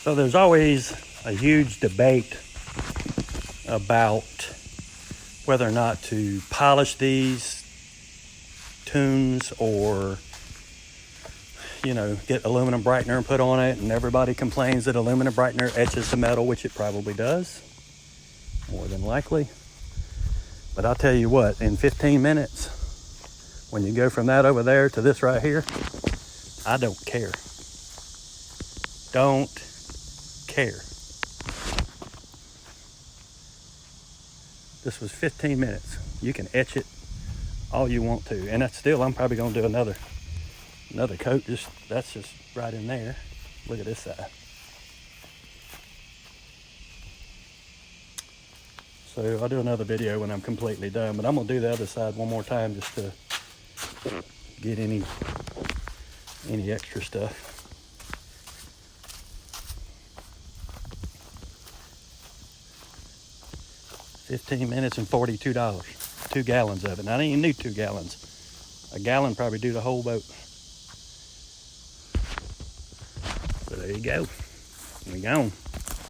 So there's always a huge debate about whether or not to polish these tunes or, you know, get aluminum brightener and put on it. And everybody complains that aluminum brightener etches the metal, which it probably does, more than likely. But I'll tell you what, in 15 minutes, when you go from that over there to this right here, I don't care. Don't care. This was 15 minutes. You can etch it all you want to. And that's still, I'm probably gonna do another coat. That's just right in there. Look at this side. So I'll do another video when I'm completely done, but I'm gonna do the other side one more time just to get any extra stuff. $15 and $42. 2 gallons of it. Now, I didn't even need 2 gallons. A gallon probably do the whole boat. So there you go. We gone.